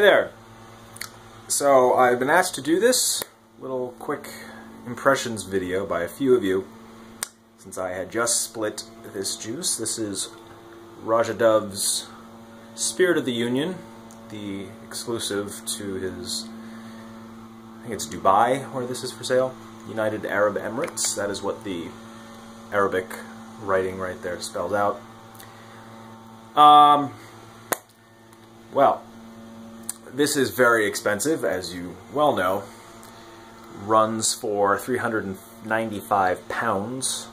Hey there. So I've been asked to do this little quick impressions video by a few of you since I had just split this juice. This is Roja Dove's Spirit of the Union, the exclusive to his, I think it's Dubai where this is for sale, United Arab Emirates. That is what the Arabic writing right there spells out. Well, this is very expensive, as you well know. Runs for 395 pounds,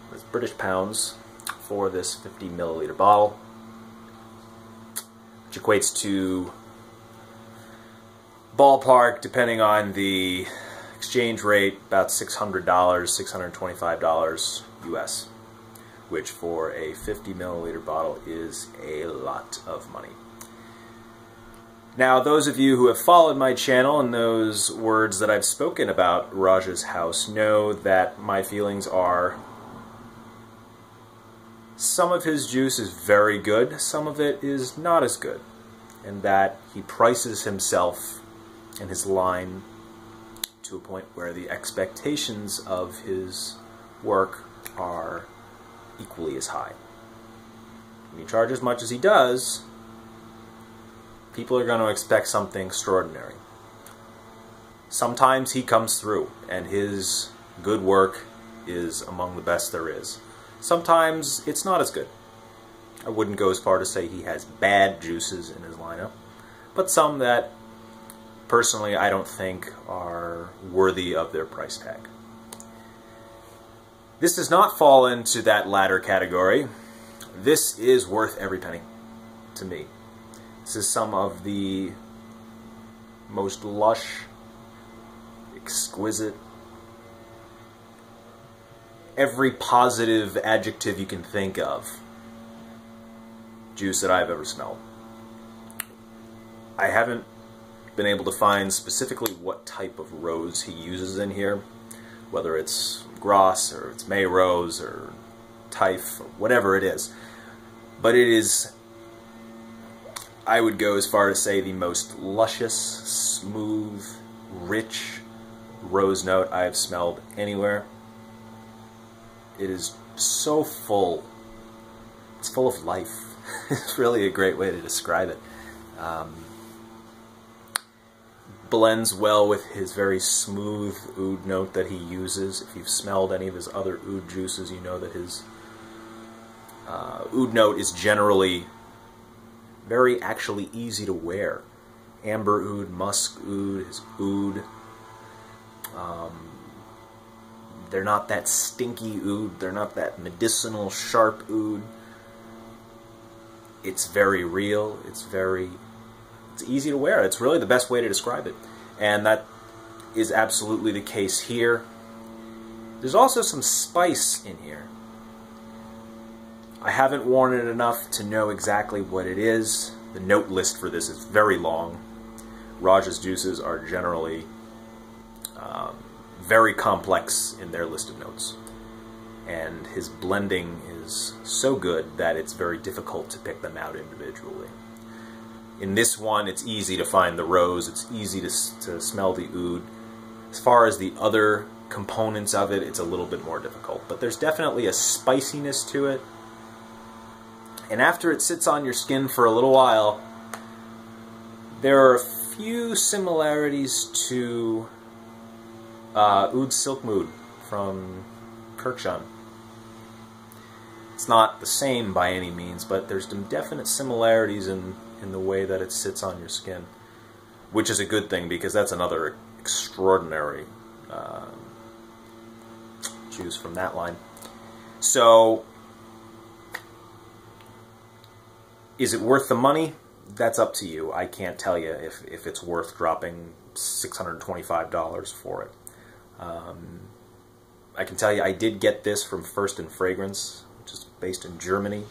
that's British pounds, for this 50 milliliter bottle, which equates to ballpark, depending on the exchange rate, about $600, $625 US, which for a 50 milliliter bottle is a lot of money. Now, those of you who have followed my channel and those words that I've spoken about Roja's house know that my feelings are some of his juice is very good, some of it is not as good, and that he prices himself and his line to a point where the expectations of his work are equally as high. When you charge as much as he does, people are going to expect something extraordinary. Sometimes he comes through, and his good work is among the best there is. Sometimes it's not as good. I wouldn't go as far to say he has bad juices in his lineup, but some that, personally, I don't think are worthy of their price tag. This does not fall into that latter category. This is worth every penny, to me. This is some of the most lush, exquisite, every positive adjective you can think of juice that I've ever smelled. I haven't been able to find specifically what type of rose he uses in here, whether it's Gras or it's May Rose or Taif or whatever it is, but it is, I would go as far as say, the most luscious, smooth, rich rose note I have smelled anywhere. It is so full. It's full of life. It's really a great way to describe it. Blends well with his very smooth oud note that he uses. If you've smelled any of his other oud juices, you know that his oud note is generally very actually easy to wear. Amber oud, musk oud, his oud. They're not that stinky oud. They're not that medicinal, sharp oud. It's very real. It's easy to wear. It's really the best way to describe it. And that is absolutely the case here. There's also some spice in here. I haven't worn it enough to know exactly what it is. The note list for this is very long. Roja's juices are generally very complex in their list of notes. And his blending is so good that it's very difficult to pick them out individually. In this one, it's easy to find the rose, it's easy to smell the oud. As far as the other components of it, it's a little bit more difficult. But there's definitely a spiciness to it. And after it sits on your skin for a little while, there are a few similarities to Oud Silk Mood from Kirkshon. It's not the same by any means, but there's some definite similarities in the way that it sits on your skin, which is a good thing because that's another extraordinary juice from that line. So, is it worth the money? That's up to you. I can't tell you if it's worth dropping $625 for it. I can tell you I did get this from First in Fragrance, which is based in Germany,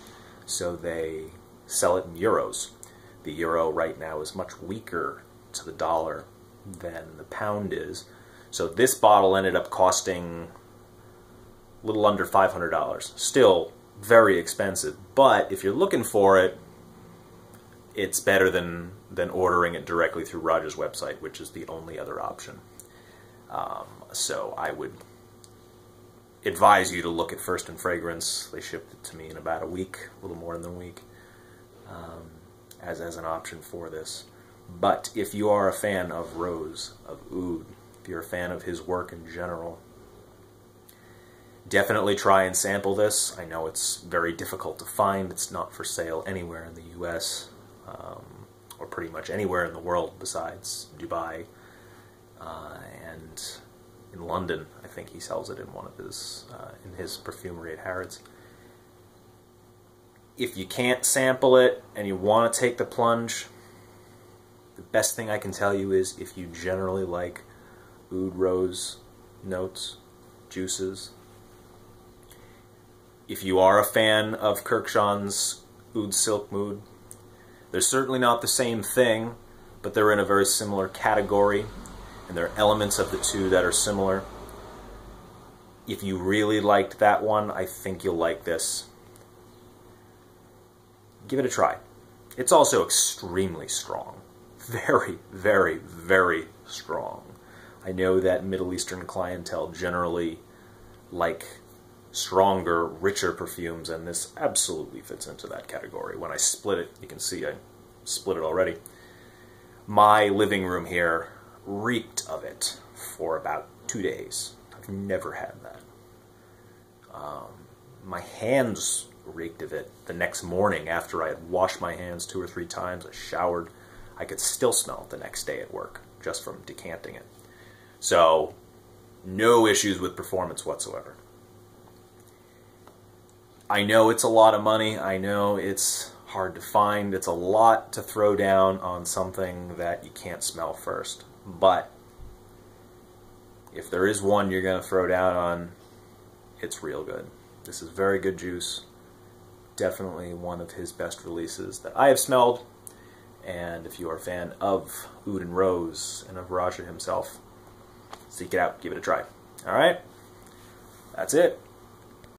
so they sell it in euros. The euro right now is much weaker to the dollar than the pound is, so this bottle ended up costing a little under $500. Still very expensive, but if you're looking for it, it's better than than ordering it directly through Roja's website, which is the only other option. So I would advise you to look at First and Fragrance. They shipped it to me in about a week, a little more than a week, as an option for this. But if you are a fan of Rose, of Oud, if you're a fan of his work in general, definitely try and sample this. I know it's very difficult to find. It's not for sale anywhere in the US, or pretty much anywhere in the world besides Dubai, and in London. I think he sells it in one of his in his perfumery at Harrods. If you can't sample it and you want to take the plunge, the best thing I can tell you is if you generally like Oud Rose notes, juices, if you are a fan of Kirkshaw's Oud Silk Mood, they're certainly not the same thing, but they're in a very similar category, and there are elements of the two that are similar. If you really liked that one, I think you'll like this. Give it a try. It's also extremely strong. Very, very, very strong. I know that Middle Eastern clientele generally like stronger, richer perfumes, and this absolutely fits into that category. When I split it, you can see I split it already. My living room here reeked of it for about 2 days. I've never had that. My hands reeked of it the next morning after I had washed my hands 2 or 3 times. I showered. I could still smell it the next day at work just from decanting it. So, no issues with performance whatsoever. I know it's a lot of money. I know it's hard to find. It's a lot to throw down on something that you can't smell first. But if there is one you're going to throw down on, it's real good. This is very good juice. Definitely one of his best releases that I have smelled. And if you are a fan of Oud and Rose and of Roja himself, seek it out. Give it a try. Alright? That's it.